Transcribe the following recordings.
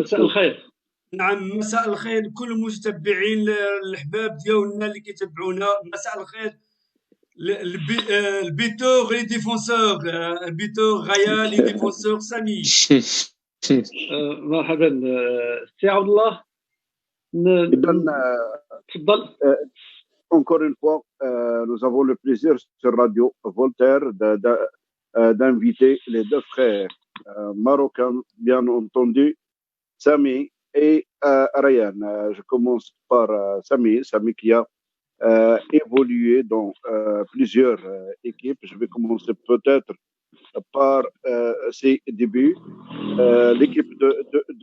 مساء الخير. نعم، مساء الخير لكل المتتبعين الحباب ديالنا اللي كيتبعونا. مساء الخير البيتور لي ديفونسور، البيتور غيا لي ديفونسور سامي. مرحبا سي عبد الله. تفضل. Encore une fois, nous avons le plaisir sur Radio Voltaire d'inviter les deux frères marocains, bien entendu, Sami et Ryan. Je commence par Sami qui a évolué dans plusieurs équipes. Je vais commencer peut-être par ses débuts. L'équipe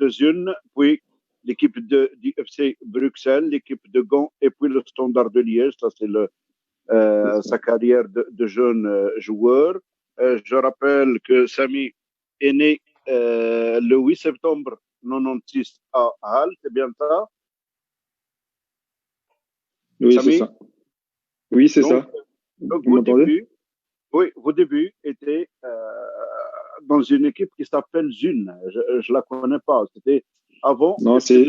de Zun, puis l'équipe du FC Bruxelles, l'équipe de Gand et puis le Standard de Liège. Ça, c'est sa carrière de jeune joueur. Je rappelle que Sami est né le 8 septembre 96 à Halle, c'est bien ça? Oui, c'est ça. Oui, c'est ça. Donc, vos débuts étaient dans une équipe qui s'appelle Zun. Je la connais pas. C'était avant. Non, c'est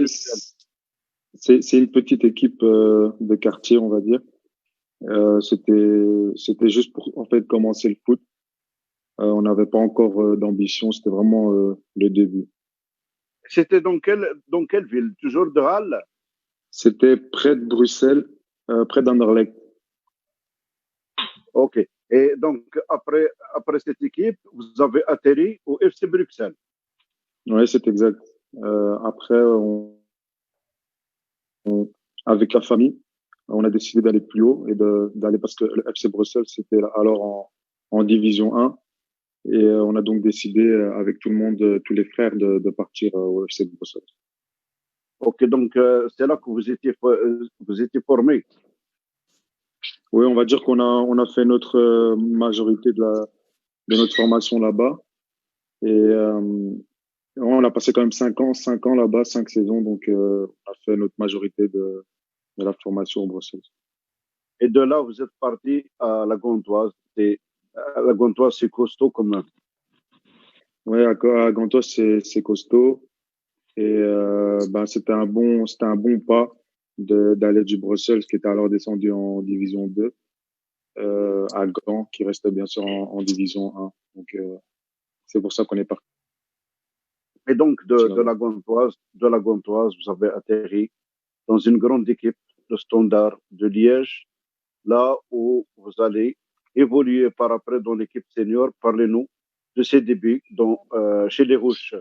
une petite équipe de quartier, on va dire. C'était juste pour en fait commencer le foot. On n'avait pas encore d'ambition. C'était vraiment le début. C'était dans quelle ville? Toujours de Halle? C'était près de Bruxelles, près d'Anderlecht. Ok. Et donc, après cette équipe, vous avez atterri au FC Bruxelles. Oui, c'est exact. Après, avec la famille, on a décidé d'aller plus haut et d'aller parce que le FC Bruxelles, c'était alors en Division 1. Et on a donc décidé, avec tout le monde, tous les frères, de partir au FC Bruxelles. Ok, donc c'est là que vous étiez formé. Oui, on va dire qu'on a fait notre majorité de notre formation là-bas. Et on a passé quand même 5 ans là-bas, 5 saisons. Donc, on a fait notre majorité de la formation au Bruxelles. Et de là, vous êtes parti à la Gantoise. La Gantoise, c'est costaud quand même. Oui, à Gantoise, c'est costaud. Et c'était un bon pas d'aller du Bruxelles, qui était alors descendu en Division 2, à Gand, qui restait bien sûr en Division 1. Donc, c'est pour ça qu'on est parti. Et donc, de la Gantoise, vous avez atterri dans une grande équipe, le Standard de Liège, là où vous allez évoluer par après dans l'équipe senior. Parlez-nous de ses débuts chez les Rouges.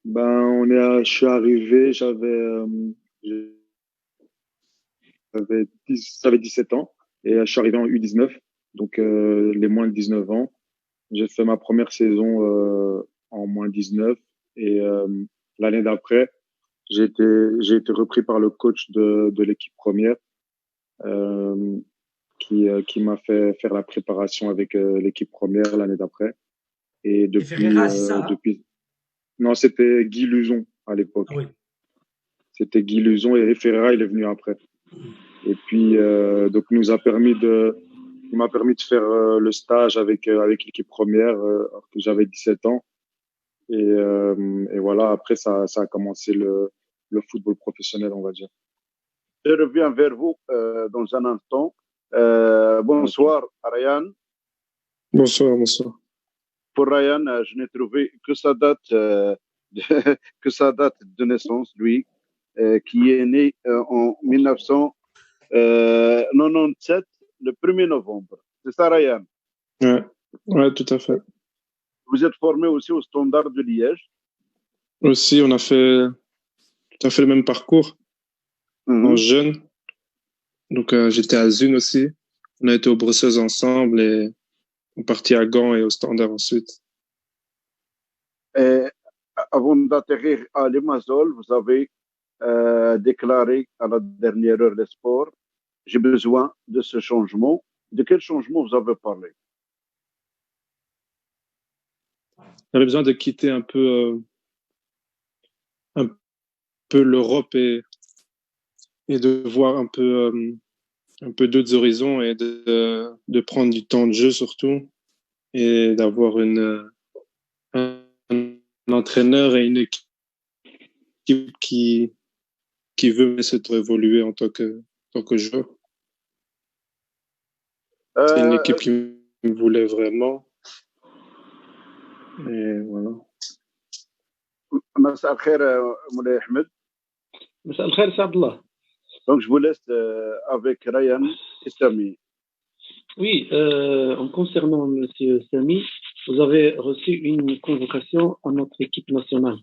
Je suis arrivé, j'avais 17 ans et je suis arrivé en U19, donc les moins de 19 ans. J'ai fait ma première saison en moins 19 et l'année d'après, j'ai été repris par le coach de l'équipe première qui m'a fait faire la préparation avec l'équipe première l'année d'après. Et depuis non, c'était Guy Luzon à l'époque. Ah oui. C'était Guy Luzon et Ferreira, il est venu après. Et puis donc il m'a permis de faire le stage avec l'équipe première alors que j'avais 17 ans. Et voilà, après ça a commencé le football professionnel, on va dire. Je reviens vers vous dans un instant. Bonsoir, Ryan. Bonsoir. Pour Ryan, je n'ai trouvé que sa date de naissance, lui, qui est né en 1997, le 1er novembre. C'est ça, Ryan? Ouais, tout à fait. Vous êtes formé aussi au Standard de Liège? Aussi, on a fait tout à fait le même parcours en jeune. Donc, j'étais à Zun aussi. On a été au Bruxelles ensemble et on est parti à Gand et au Standard ensuite. Et avant d'atterrir à Limassol, vous avez déclaré à la dernière heure des sports, j'ai besoin de ce changement. De quel changement vous avez parlé? J'avais besoin de quitter un peu l'Europe et de voir un peu d'autres horizons et de prendre du temps de jeu surtout et d'avoir un entraîneur et une équipe équipe qui veut me laisser évoluer en tant que joueur. C'est une équipe qui me voulait vraiment. Et voilà. مساء الخير مولاي احمد. مساء الخير سي عبد الله. Donc je vous laisse avec Ryan et Sami. Oui, en concernant Monsieur Sami, vous avez reçu une convocation à notre équipe nationale.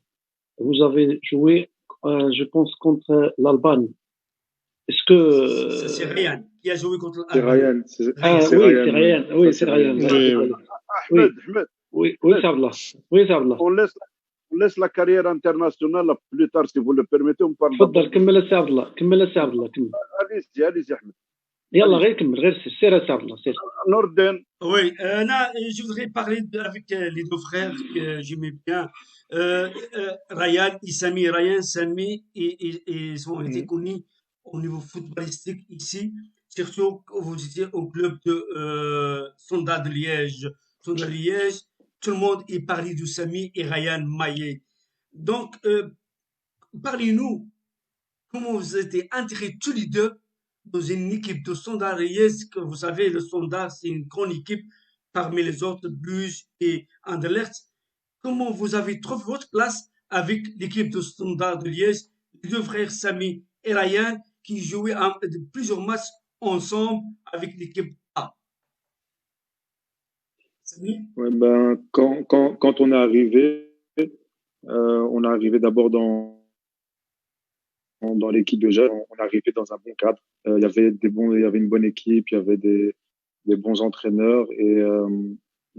Vous avez joué, je pense, contre l'Albanie. Est-ce que C'est Ryan qui a joué contre C'est l'Allemagne. Ryan. oui, c'est Ryan. Oui, c'est Ryan. Ahmed, Ahmed, Oui, c'est Abdallah. Oui, c'est Abdallah. on laisse la carrière internationale plus tard si vous le permettez. On parle تفضل كمل سي عبد الله. كمل سي عبد الله. كمل. allez-y Ahmed. يلا غير كمل غير سير يا سي عبد الله سير. Norden. Oui, je voudrais parler avec les deux frères que j'aimais bien. Ryan et Sami. Ryan, Sami, ils ont été connus au niveau footballistique ici, surtout quand vous étiez au club de Standard de Liège. Standard de Liège, tout le monde est parlé de Sami et Ryan Maillet. Donc, parlez-nous comment vous étiez intégrés tous les deux dans une équipe de Standard Liège, que vous savez, le Standard, c'est une grande équipe parmi les autres, Bruges et Anderlecht. Comment vous avez trouvé votre place avec l'équipe de Standard de Liège, les deux frères Sami et Ryan, qui jouaient plusieurs matchs ensemble avec l'équipe A? Sami? Ouais, ben, quand on est arrivé d'abord dans l'équipe de jeunes, on est arrivé dans un bon cadre. Il y avait une bonne équipe, il y avait des bons entraîneurs et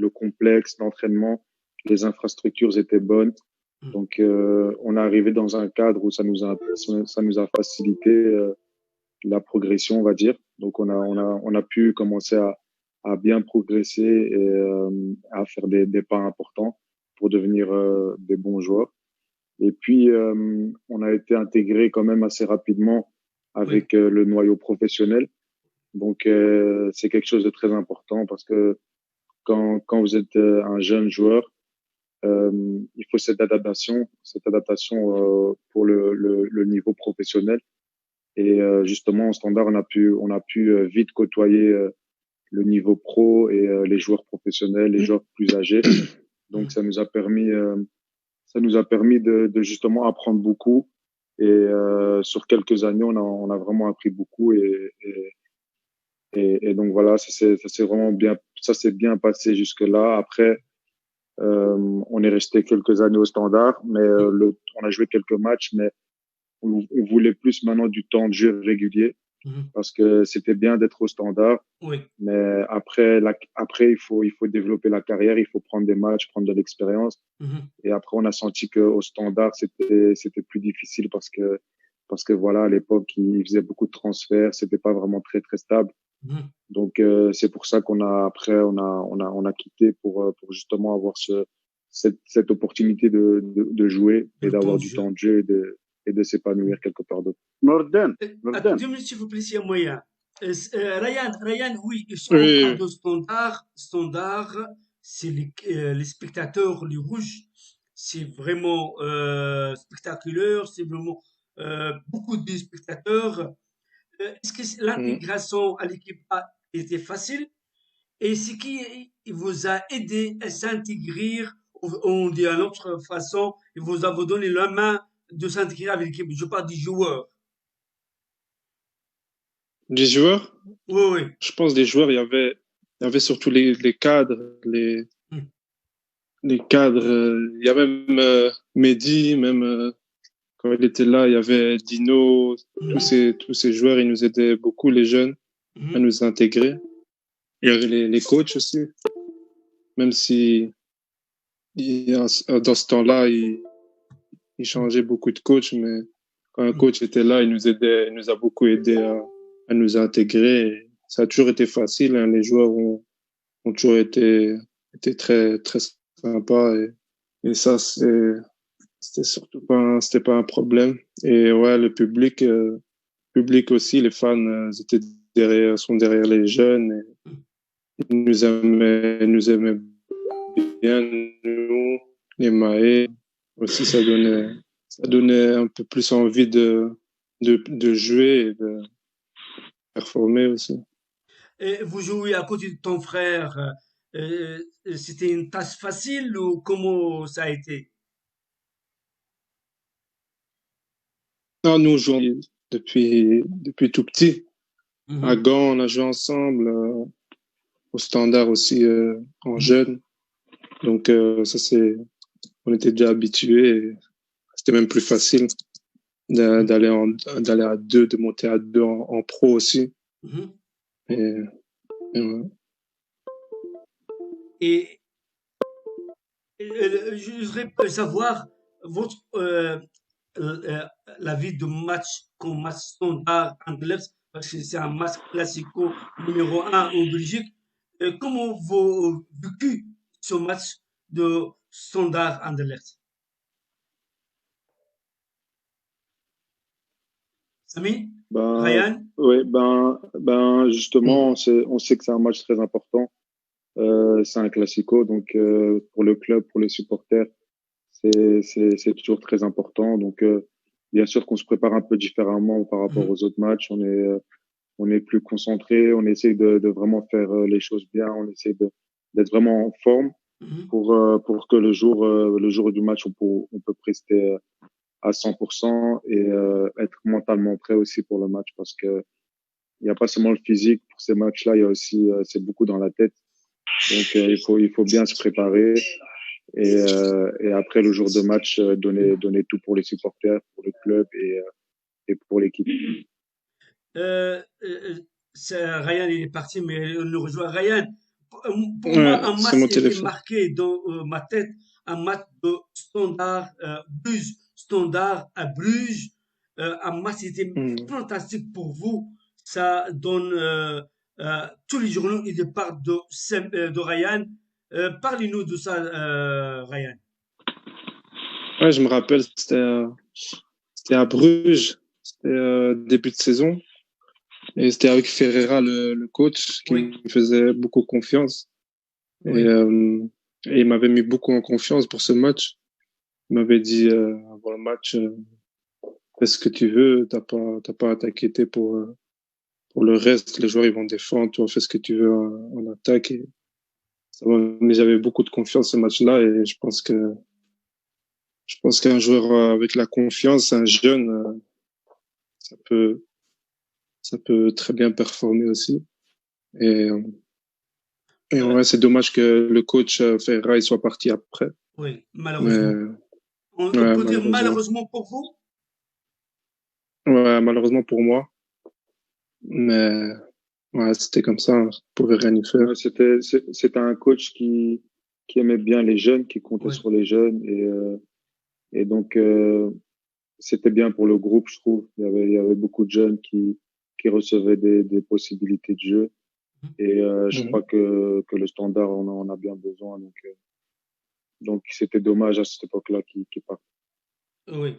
le complexe d'entraînement, les infrastructures étaient bonnes. Donc, on est arrivé dans un cadre où ça nous a facilité la progression, on va dire. Donc, on a pu commencer à bien progresser et à faire des pas importants pour devenir des bons joueurs. Et puis, on a été intégré quand même assez rapidement avec le noyau professionnel. Donc, c'est quelque chose de très important parce que quand vous êtes un jeune joueur, il faut cette adaptation pour le niveau professionnel. Et justement, au Standard, on a pu vite côtoyer le niveau pro et les joueurs professionnels, les joueurs plus âgés. Donc, ça nous a permis de justement apprendre beaucoup. Et sur quelques années, on a vraiment appris beaucoup. Et donc voilà, ça s'est bien passé jusque-là. Après, on est resté quelques années au Standard, mais on a joué quelques matchs, mais on voulait plus maintenant du temps de jeu régulier parce que c'était bien d'être au Standard. Oui. Mais après, il faut développer la carrière, il faut prendre des matchs, prendre de l'expérience. Et après, on a senti qu'au Standard, c'était plus difficile parce que voilà, à l'époque, ils faisaient beaucoup de transferts, c'était pas vraiment très, très stable. Donc, c'est pour ça on a quitté pour justement avoir cette opportunité de jouer et d'avoir du temps de jeu et de s'épanouir quelque part d'autre. Norden. Deux minutes, s'il vous plaît, s'il y a moyen. Ryan, oui, on parle de Standard. Standard, c'est les spectateurs, les rouges. C'est vraiment spectaculaire, c'est vraiment beaucoup de spectateurs. Est-ce que l'intégration à l'équipe A était facile? Et ce qui vous a aidé à s'intégrer, on dit à notre façon, il vous a donné la main de s'intégrer avec l'équipe? Je parle des joueurs. Des joueurs? Oui. Je pense des joueurs, il y avait surtout les cadres, les cadres. Il y a même Mehdi, même quand il était là, il y avait Dino, tous ces joueurs, ils nous aidaient beaucoup, les jeunes, à nous intégrer. Il y avait les coachs aussi, même si dans ce temps-là, il changeait beaucoup de coachs, mais quand un coach était là, il nous a beaucoup aidé à nous intégrer. Ça a toujours été facile, hein. Les joueurs ont toujours été très, très sympas et ça, c'était pas un problème. Et ouais, le public aussi, les fans sont derrière les jeunes et ils nous aimaient bien, nous, les Maé. Aussi, ça ça donnait un peu plus envie de jouer et de performer aussi. Et vous jouez à côté de ton frère. C'était une tâche facile ou comment ça a été? Non, nous jouons depuis tout petit. À Mhm. Gand, on a joué ensemble, au Standard aussi, en Mhm. jeune. Donc, on était déjà habitués. Et c'était même plus facile d'aller à deux, de monter à deux en pro aussi. Mhm. Et, et ouais. Et, je voudrais savoir votre la vie de match comme match standard anglais, parce que c'est un match classico numéro un en Belgique. Comment vous vécu ce match de standard Anderlecht? Samy, Ben, Ryan? ouais, justement, Mm. on sait que c'est un match très important. C'est un classico, donc pour le club, pour les supporters, c'est toujours très important. Donc, bien sûr qu'on se prépare un peu différemment par rapport Mhm. aux autres matchs. On est plus concentré, on essaie de vraiment faire les choses bien, on essaie d'être vraiment en forme Mhm. pour que le jour du match, on peut prester à 100% et être mentalement prêt aussi pour le match parce que il n'y a pas seulement le physique pour ces matchs-là, il y a aussi c'est beaucoup dans la tête. Donc il faut bien se préparer et après le jour de match donner tout pour les supporters, pour le club et pour l'équipe. Euh, euh, Ryan, il est parti, mais on le rejoint. Ryan, pour moi, Ouais, un c'est match mon était téléphone. marqué dans ma tête, un match de Standard Bruges, Standard à Bruges. Un match était Mm. fantastique pour vous. Ça donne tous les journaux, ils parlent de Ryan. Parlez-nous de ça, Ryan. Ouais, je me rappelle, c'était à Bruges. C'était début de saison. Et c'était avec Ferreira, le coach, qui Oui, me faisait beaucoup confiance. Et, oui. et il m'avait mis beaucoup en confiance pour ce match. Il m'avait dit avant le match, fais ce que tu veux, t'as pas à t'inquiéter pour le reste. Les joueurs ils vont défendre, toi fais ce que tu veux en attaque. Et mais j'avais beaucoup de confiance ce match-là et je pense qu'un joueur avec la confiance, un jeune, ça peut ça peut très bien performer aussi. Et, euh, et Euh, ouais, c'est dommage que le coach Ferreira il soit parti après. oui, Mais malheureusement. On ouais, peut dire malheureusement. malheureusement pour vous? Ouais, malheureusement pour moi. Mais ouais, c'était comme ça, hein. Je pouvais rien y faire. Ouais, c'était un coach qui aimait bien les jeunes, qui comptait Oui. sur les jeunes et donc c'était bien pour le groupe, je trouve. Il y avait beaucoup de jeunes qui recevaient des possibilités de jeu. Et je crois Mhm. que le standard en a bien besoin. Donc c'était dommage à cette époque-là qu'il parte. Oui.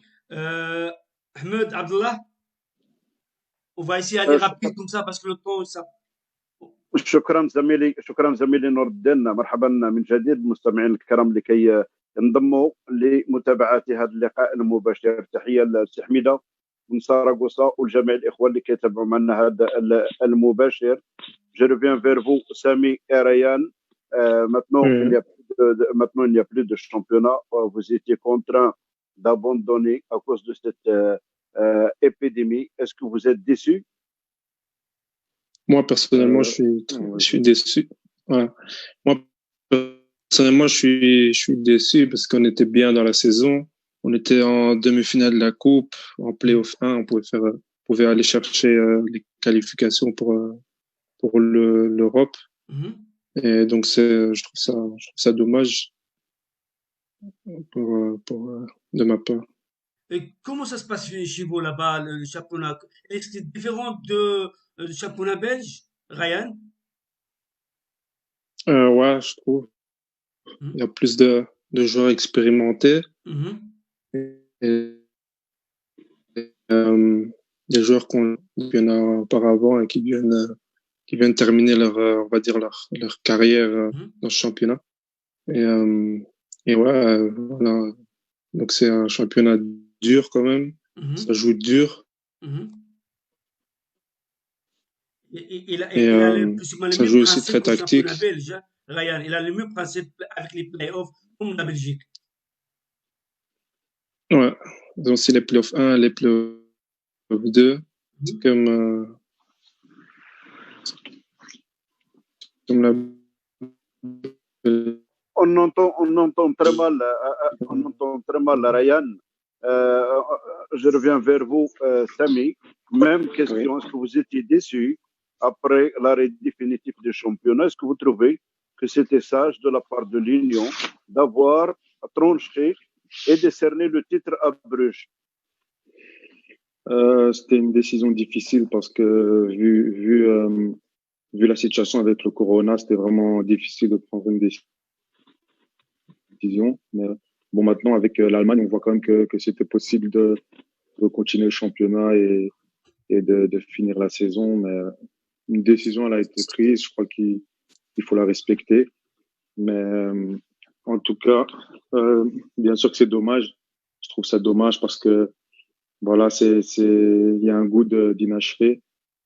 Ahmed Abdullah, on va essayer d'aller rapide comme ça parce que le temps, ça. شكرا زميلي نور الدين. مرحبا من جديد المستمعين الكرام لكي ينضموا لمتابعه هذا اللقاء المباشر. تحيه للسي حميده من ساراغوسا والجميع الاخوه اللي كيتابعوا معنا هذا المباشر. Je reviens vers vous, Samy et Ryan. Ouais. Maintenant, il n'y a plus de championnat. Vous étiez contraint d'abandonner à cause de cette épidémie. Est-ce que vous êtes déçus? Moi, personnellement, Ouais. je suis déçu. Ouais. Moi, personnellement, je suis déçu parce qu'on était bien dans la saison. On était en demi-finale de la Coupe, en play-off 1. On pouvait aller chercher les qualifications pour l'Europe. Mhm. Et donc, je trouve ça dommage de ma part. Et comment ça se passe chez vous là-bas, le championnat? Est-ce que c'est différent du championnat belge, Ryan? Ouais, je trouve. Il y Mhm. a plus de joueurs expérimentés Mhm. et euh, des joueurs qu'on viennent auparavant et qui viennent terminer on va dire leur carrière Mhm. dans ce championnat. Et, euh, et ouais, voilà. Donc c'est un championnat dur quand même. Mhm, Ça joue dur. mhm. Et Il a plus ou moins les ça mêmes joue aussi principes très qu'au championnat tactique. belge, hein, Ryan. Il a les mêmes principes avec les playoffs comme la Belgique. Ouais. Ils ont aussi les playoffs 1, les playoffs 2. C'est Mhm. comme la... On entend très mal Ryan. Je reviens vers vous, Samy. Même question, est-ce que vous étiez déçu après l'arrêt définitif du championnat? Est-ce que vous trouvez que c'était sage de la part de l'Union d'avoir tranché et décerné le titre à Bruges? C'était une décision difficile parce que vu la situation avec le corona, c'était vraiment difficile de prendre une décision. Mais bon, maintenant avec l'Allemagne, on voit quand même que c'était possible de continuer le championnat et de finir la saison. Mais une décision, elle a été prise. Je crois qu'il faut la respecter. Mais en tout cas, bien sûr que c'est dommage. Je trouve ça dommage parce que voilà, il y a un goût d'inachevé.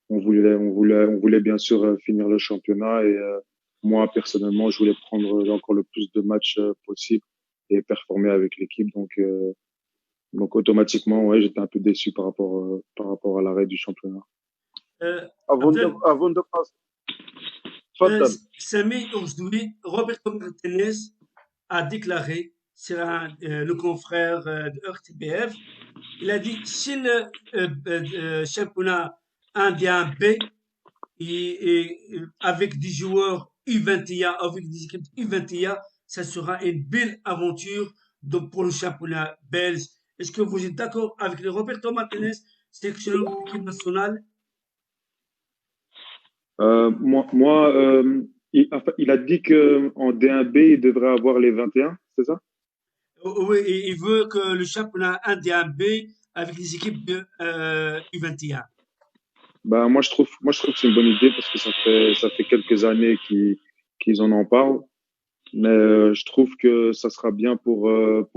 On voulait bien sûr finir le championnat et moi personnellement, je voulais prendre encore le plus de matchs possible et performer avec l'équipe. Donc automatiquement, ouais, j'étais un peu déçu par rapport à l'arrêt du championnat. Abdel, Avant de passer, Fadal. Samy, aujourd'hui, Roberto Martinez a déclaré sur le confrère de RTBF, il a dit si le championnat indien B avec des joueurs U21, avec des équipes U21, ça sera une belle aventure pour le championnat belge. Est-ce que vous êtes d'accord avec le Roberto Martinez, sélectionneur de l'équipe nationale? Il a dit que en D1B, il devrait avoir les 21, c'est ça? Oui, et il veut que le championnat indien B avec les équipes de U21. Ben, moi, je trouve que c'est une bonne idée parce que ça fait quelques années qu'ils en parlent. Mais je trouve que ça sera bien pour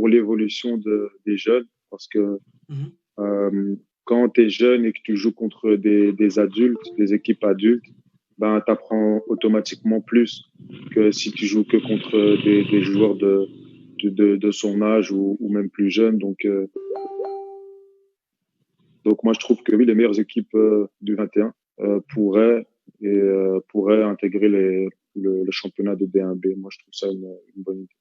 l'évolution des jeunes parce que Mhm. quand tu es jeune et que tu joues contre des adultes, des équipes adultes, ben, tu apprends automatiquement plus que si tu joues que contre des joueurs de son âge ou même plus jeunes. Donc moi, je trouve que oui, les meilleures équipes du 21 pourraient intégrer le championnat de D1B. Moi, je trouve ça une bonne idée.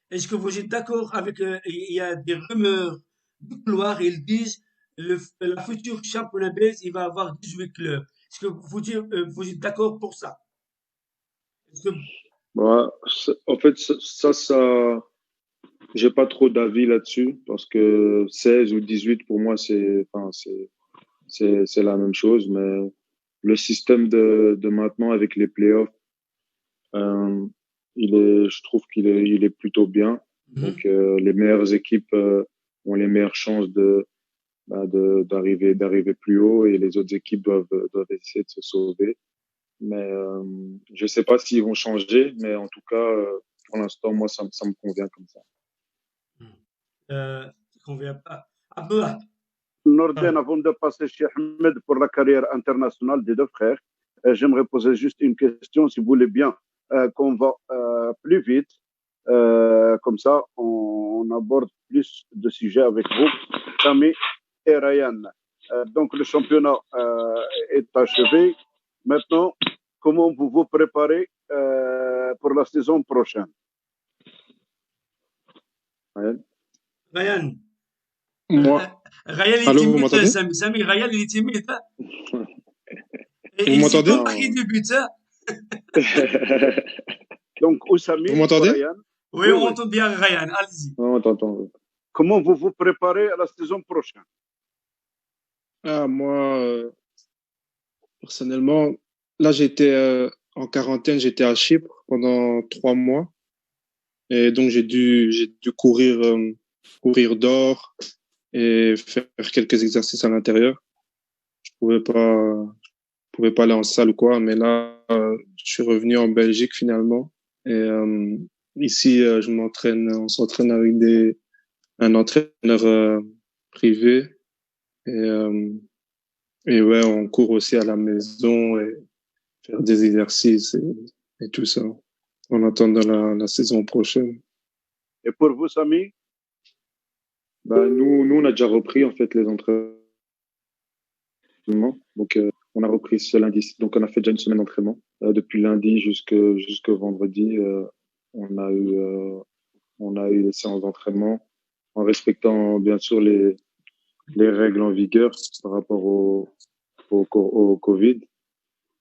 Est-ce que vous êtes d'accord avec, il y a des rumeurs de couloir, ils disent la future championnat belge, il va avoir 18 clubs. Est-ce que vous êtes d'accord pour ça? Est-ce que, En fait, j'ai pas trop d'avis là-dessus parce que 16 ou 18 pour moi, c'est la même chose. Mais le système de maintenant avec les playoffs, euh, je trouve il est plutôt bien. Mhm. Donc, les meilleures équipes ont les meilleures chances d'arriver plus haut et les autres équipes doivent essayer de se sauver. Mais je sais pas s'ils vont changer, mais en tout cas, pour l'instant, moi, ça me convient comme ça. Ça convient pas. Abdullah, Norden, ah, avant de passer chez Ahmed pour la carrière internationale des deux frères, j'aimerais poser juste une question, si vous voulez bien, qu'on va plus vite. Comme ça, on aborde plus de sujets avec vous, Sami et Ryan. Donc, le championnat est achevé. Maintenant, comment vous vous préparez pour la saison prochaine? Ouais. Ryan, Moi, Ryan il est allô, vous timide, m'entendez? Samy, Ryan il est timide, hein. Et Vous il s'est pas m'entendez? marqué Non. de but, hein. Donc, ou Vous Sami ou m'entendez? Ryan. Oui, Oui, on oui. entend bien Ryan, allez-y. Non, t'entends. Comment vous vous préparez à la saison prochaine? Ah, moi, personnellement, là, j'étais en quarantaine, j'étais à Chypre pendant 3 mois. Et donc, j'ai dû courir dehors et faire quelques exercices à l'intérieur. Je pouvais pas aller en salle ou quoi, mais là, je suis revenu en Belgique finalement. Et ici, on s'entraîne avec un entraîneur privés. Et ouais, on court aussi à la maison et faire des exercices et tout ça en attendant la saison prochaine. Et pour vous, Samy? Nous, on a déjà repris en fait les entraînements. Donc, on a repris ce lundi. Donc, on a fait déjà une semaine d'entraînement. Depuis lundi jusque vendredi, on a eu des séances d'entraînement en respectant bien sûr les règles en vigueur par rapport au Covid.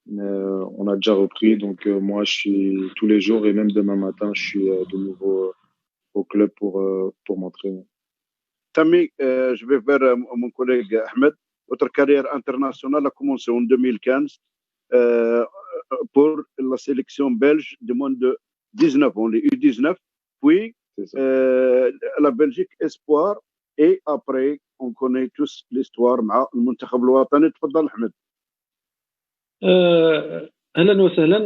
Mais on a déjà repris. Donc, moi, je suis tous les jours et même demain matin, je suis de nouveau au club pour m'entraîner. Samy, je vais vers mon collègue Ahmed. Votre carrière internationale a commencé en 2015 pour la sélection belge de moins de 19 ans, les U19, puis la Belgique Espoir, et après, on connaît tous l'histoire مع المنتخب الوطني. تفضل أحمد. اهلا وسهلا.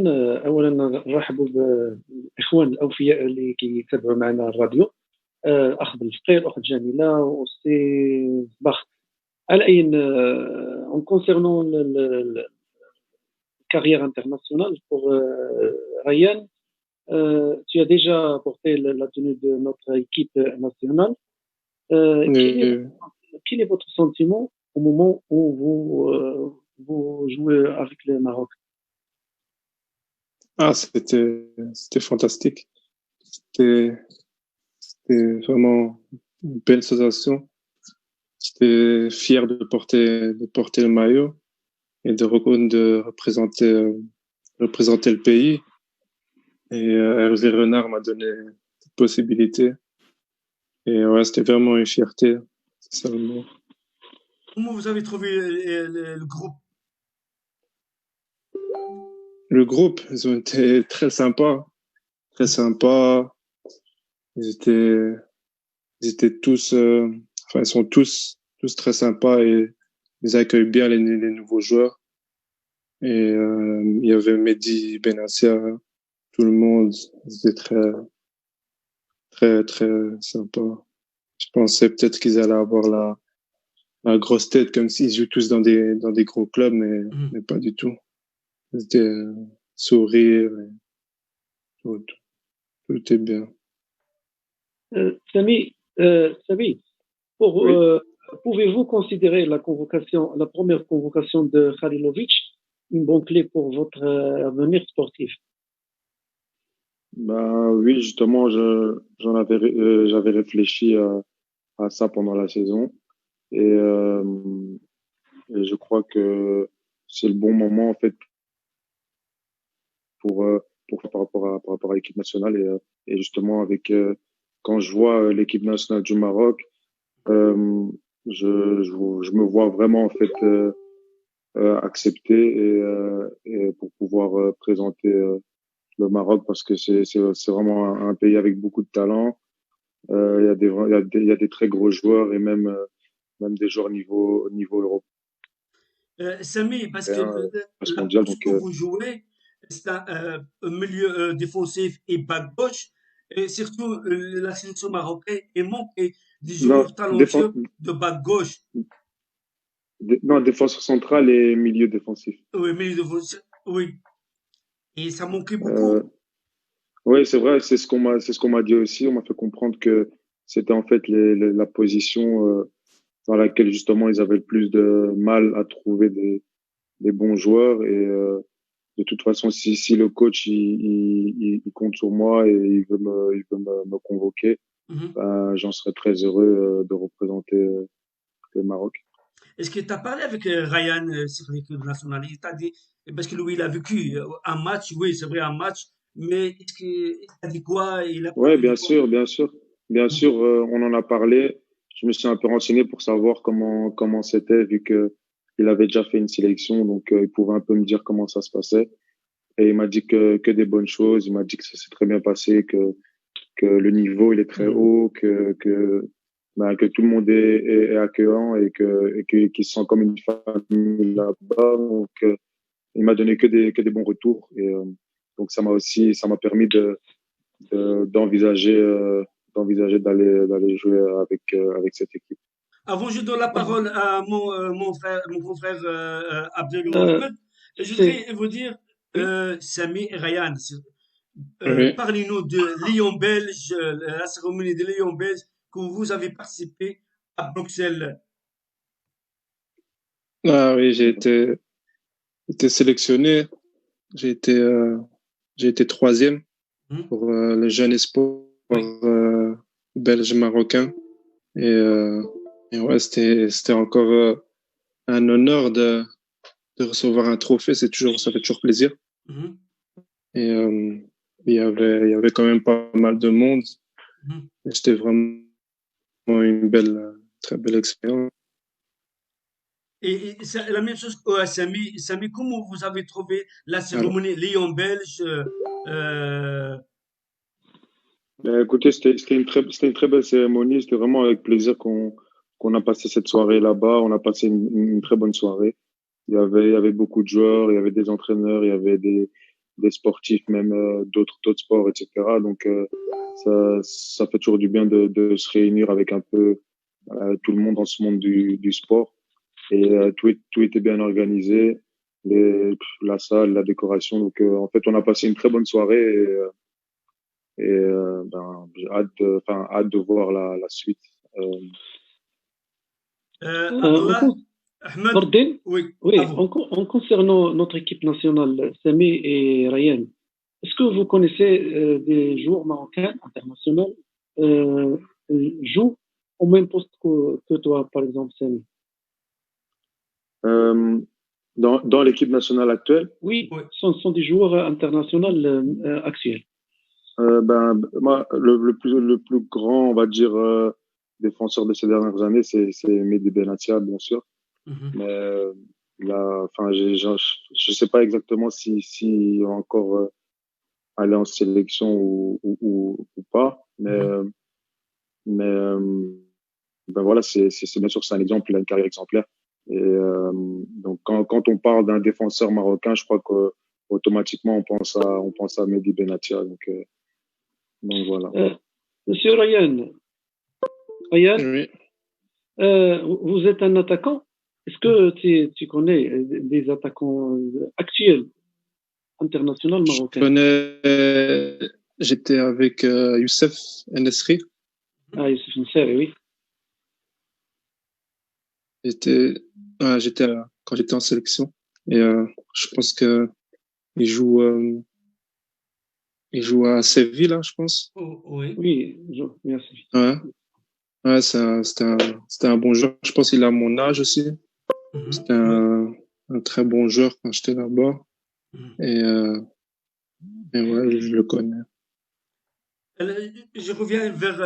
اولا نرحب بالاخوان الاوفياء اللي كيتابعوا معنا الراديو، اخ بالفقير، اخت جميله، وسي بخت. على اي en concernant la carrière internationale pour Ryan, tu as déjà porté la tenue de notre équipe nationale. Quel est votre sentiment au moment où vous jouez avec le Maroc? C'était fantastique. C'était vraiment une belle sensation. J'étais fier de porter le maillot et de représenter le pays. Et Hervé Renard m'a donné cette possibilité. Et ouais, c'était vraiment une fierté. C'est ça le mot. Comment vous avez trouvé le groupe? Le groupe, ils ont été très sympas. Très sympas. Ils étaient tous, ils sont tous très sympas et ils accueillent bien les nouveaux joueurs. Et il y avait Mehdi Benassia, tout le monde, c'était très sympa. Je pensais peut-être qu'ils allaient avoir la grosse tête, comme s'ils jouent tous dans des gros clubs, mais pas du tout. C'était sourire, tout est bien. Samy, pouvez-vous considérer la première convocation de Halilovic une bonne clé pour votre avenir sportif? Oui, justement, j'avais réfléchi à ça pendant la saison et je crois que c'est le bon moment en fait pour par rapport à l'équipe nationale et justement avec quand je vois l'équipe nationale du Maroc, je me vois vraiment en fait accepter et pour pouvoir présenter le Maroc parce que c'est vraiment un pays avec beaucoup de talent. Il y a des très gros joueurs et même des joueurs niveau européen. Samy, parce que la mondial, poste que vous jouez, c'est un milieu défensif et bas gauche. Et surtout, la sélection marocaine est manquée des joueurs talentueux de bas gauche. Non, défenseur central et milieu défensif. Oui, milieu défensif, oui. Et ça manquait beaucoup. Oui, c'est vrai, c'est ce qu'on m'a dit aussi. On m'a fait comprendre que c'était en fait la position dans laquelle justement ils avaient le plus de mal à trouver des bons joueurs et de toute façon si le coach il compte sur moi et il veut me convoquer, j'en serais très heureux de représenter le Maroc. Est-ce que tu as parlé avec Ryan sur l'équipe nationale? Il t'a dit, parce que lui, il a vécu un match, oui, c'est vrai, un match, mais est-ce qu'il a dit quoi? Oui, bien sûr, on en a parlé. Je me suis un peu renseigné pour savoir comment c'était, vu que il avait déjà fait une sélection, donc il pouvait un peu me dire comment ça se passait. Et il m'a dit que des bonnes choses. Il m'a dit que ça s'est très bien passé, que le niveau il est très haut, que tout le monde est accueillant et qu'il se sent comme une famille là-bas. Donc il m'a donné que des bons retours et donc ça m'a permis d'envisager d'aller jouer avec cette équipe. Avant, je donne la parole à mon confrère Abdel ou Euh, Ahmed. Je c'est, voudrais vous dire, oui, Sami et Ryan, Oui. parlez-nous de Lion belge, la cérémonie de Lion belge que vous avez participé à Bruxelles. Ah oui, été sélectionné. J'ai été, euh, j'ai été troisième Hmm. pour le jeune espoir Oui. belge-marocain. Et, euh, et ouais, c'était encore un honneur de recevoir un trophée. Ça fait toujours plaisir. Mhm. Et il y avait quand même pas mal de monde. Mhm. Et c'était vraiment très belle expérience. Et c'est la même chose, Sami. Sami, comment vous avez trouvé la Alors, cérémonie Lion belge? Euh, Ben, écoutez, c'était une très belle cérémonie. C'était vraiment avec plaisir qu'on a passé cette soirée là-bas. On a passé une très bonne soirée. Il y avait beaucoup de joueurs, il y avait des entraîneurs, il y avait des sportifs, même d'autres sports, etc. Donc, ça fait toujours du bien de se réunir avec un peu tout le monde dans ce monde du sport. Et tout était bien organisé, la salle, la décoration. Donc, en fait, on a passé une très bonne soirée ben, hâte de voir la suite. Euh, en Allah, Ahmed, Nordin, oui, à oui, vous. en concernant notre équipe nationale, Sami et Ryan, est-ce que vous connaissez des joueurs marocains internationaux euh, jouent au même poste que toi, par exemple, Sami? euh, dans l'équipe nationale actuelle, Oui, Oui. ce sont des joueurs internationaux actuels. ben, moi, le plus grand, on va dire, défenseur de ces dernières années, c'est Mehdi Benatia, bien sûr. Mhm. Mais là, enfin, je sais pas exactement si va encore aller en sélection ou pas. Mhm. Mais ben voilà, c'est bien sûr c'est un exemple, il a une carrière exemplaire. Et donc quand on parle d'un défenseur marocain, je crois que automatiquement on pense à Mehdi Benatia. Donc voilà. Euh, Monsieur Ryan, Ryan, oui. vous êtes un attaquant. Est-ce que tu connais des attaquants actuels, internationaux Je marocains? connais, j'étais avec Youssef Nesri. Ah, Youssef N'Sery, oui. J'étais, quand j'étais en sélection. Et je pense que il joue, euh, il joue à Séville, là, je pense. Oh, oui. Oui, merci. Ouais, ouais, c'était un bon joueur. Je pense qu'il a mon âge aussi. Mhm. C'était Oui. un très bon joueur quand j'étais là-bas. Mhm. Et, euh, et ouais, je le connais. Je reviens vers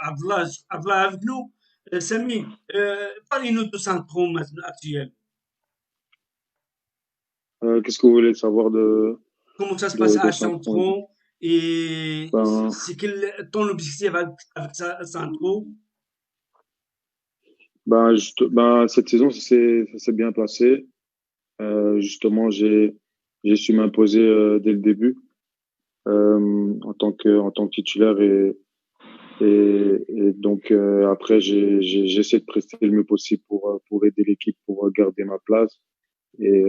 Abdallah. Abdallah avec nous. Sami, parlez-nous de Saint-Tron actuel. Qu'est-ce que vous voulez savoir Comment ça se passe de à Saint-Tron? Saint-Tron et Ben, c'est quel ton objectif avec Saint-Tron? cette saison, ça s'est bien passé. Justement, j'ai su m'imposer dès le début en tant que titulaire et donc après j'essaie de prester le mieux possible pour aider l'équipe pour garder ma place et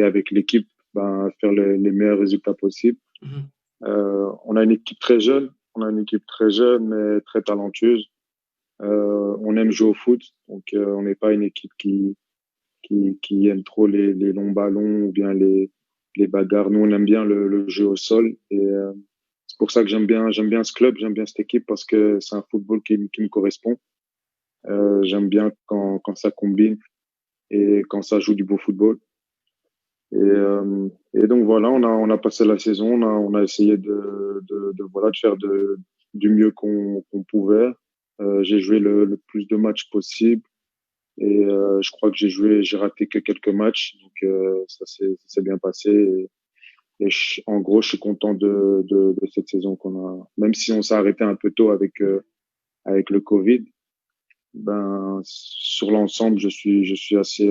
avec l'équipe faire les meilleurs résultats possibles. Mhm. On a une équipe très jeune, mais très talentueuse. On aime jouer au foot, donc on n'est pas une équipe qui aime trop les longs ballons ou bien les bagarres. Nous, on aime bien le jeu au sol et c'est pour ça que j'aime bien ce club, j'aime bien cette équipe parce que c'est un football qui me correspond. J'aime bien quand ça combine et quand ça joue du beau football. Et donc voilà, on a passé la saison, on a essayé de faire du mieux qu'on pouvait. J'ai joué le plus de matchs possible et je crois que j'ai raté que quelques matchs, donc ça s'est bien passé. Et en gros, je suis content de cette saison qu'on a, même si on s'est arrêté un peu tôt avec le Covid. Sur l'ensemble, je suis assez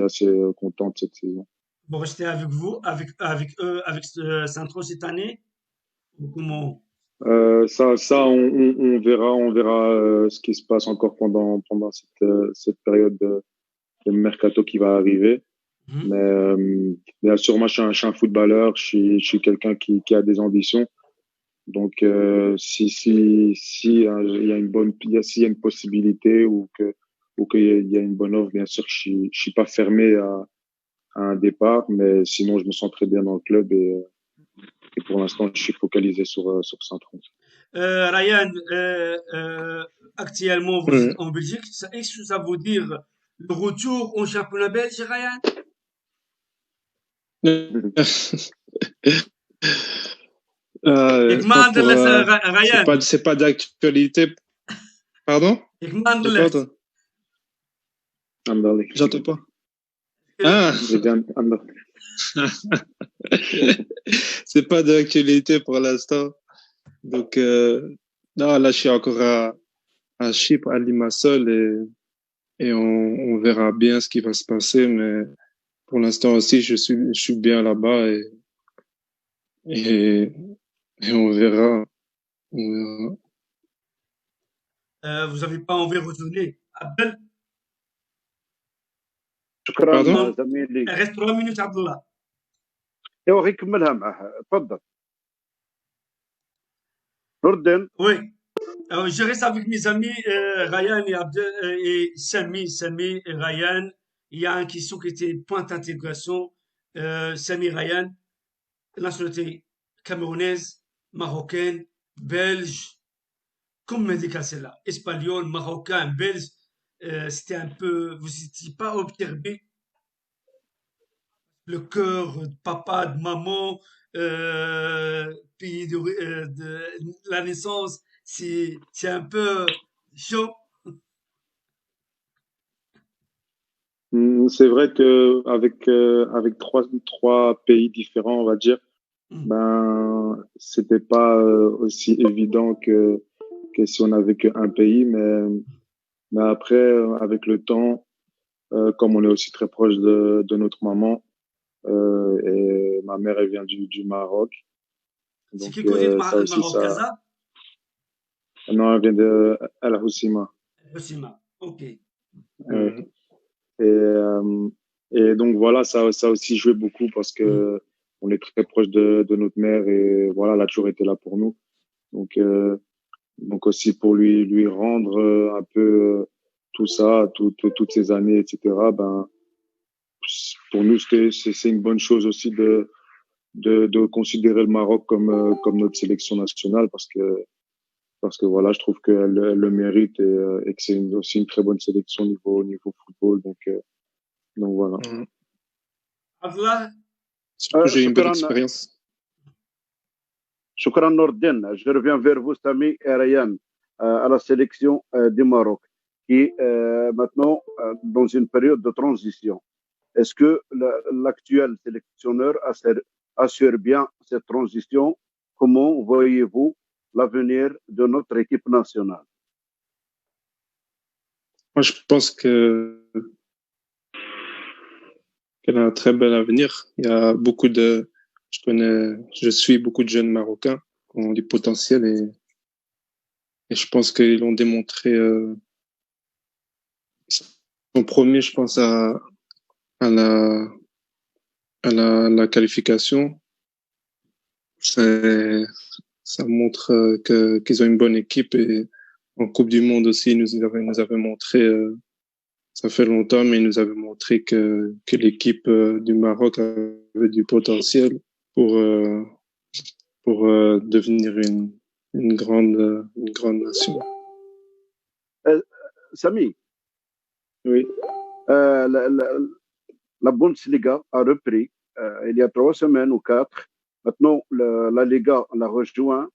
content de cette saison. Vous restez avec vous, avec eux, avec Saint-Tron cette année? Ou comment? On verra ce qui se passe encore pendant cette période de mercato qui va arriver. Bien sûr, moi, je suis un footballeur, je suis quelqu'un qui a des ambitions. Donc, s'il y a s'il y a une possibilité ou qu'il y a une bonne offre, bien sûr, je suis pas fermé à un départ, mais sinon, je me sens très bien dans le club et pour l'instant, je suis focalisé sur Saint-Tron. Ryan, actuellement, vous êtes Mhm. en Belgique. Est-ce que ça veut dire le retour au championnat belge, Ryan? Ik Pas pour, maandelijks, Ryan. c'est pas d'actualité. Pardon? Ik J'ai pas maandelijks. entendu. Anderlecht. J'entends pas. Ah, J'ai dit Anderlecht. c'est pas d'actualité pour l'instant. Donc, non, là, je suis encore à Chypre, à Limassol, et on verra bien ce qui va se passer. Mais pour l'instant aussi, je suis bien là-bas et on verra. On verra. Vous n'avez pas envie de retourner. Abdel, شكرا Pardon? زميلي. il reste 3 minutes, Abdullah. ايوا غير كملها معاه تفضل نور الدين. Oui. Je reste avec mes amis Ryan et, et Sami. Sami et Ryan. Il y a une question qui était point d'intégration. Sami et Ryan, nationalité camerounaise, marocaine, belge. Comme médical celle-là, espagnol, marocain, belge. C'était un peu, vous n'étiez pas observé le cœur de papa, de maman, pays de la naissance, c'est un peu chaud. C'est vrai que avec trois pays différents, on va dire, ben c'était pas aussi évident que si on avait qu'un pays, mais après avec le temps, comme on est aussi très proche de notre maman et ma mère elle vient du Maroc, C'est donc quel côté de ça aussi Maroc, ça. Gaza? Non, elle vient de Al Hoceima. Hoceima, ok. Mhm. Et donc voilà, ça aussi joué beaucoup parce que on est très proche de notre mère et voilà, elle a toujours été là pour nous. Donc aussi pour lui rendre un peu tout ça, toutes ces années, etc. Ben pour nous c'est une bonne chose aussi de considérer le Maroc comme notre sélection nationale parce que voilà, je trouve qu'elle le mérite et que c'est aussi une très bonne sélection niveau football. Donc voilà. Mhm. Abdullah, Surtout, j'ai une belle شكرا expérience. شكرا نور الدين. Je reviens vers vous Sami et Ryan à la sélection du Maroc qui maintenant dans une période de transition. Est-ce que l'actuel sélectionneur assure bien cette transition? Comment voyez-vous l'avenir de notre équipe nationale? Moi, je pense qu'elle a un très bel avenir. Il y a je suis beaucoup de jeunes Marocains qui ont du potentiel et je pense qu'ils l'ont démontré. En premier, je pense à la qualification. Ça montre qu'ils ont une bonne équipe et en Coupe du Monde aussi, ils nous avaient montré, ça fait longtemps, mais ils nous avaient montré que l'équipe du Maroc avait du potentiel pour devenir une grande nation. Sami, Oui. La Bundesliga a repris il y a 3 semaines ou 4. Maintenant, la Liga l'a rejoint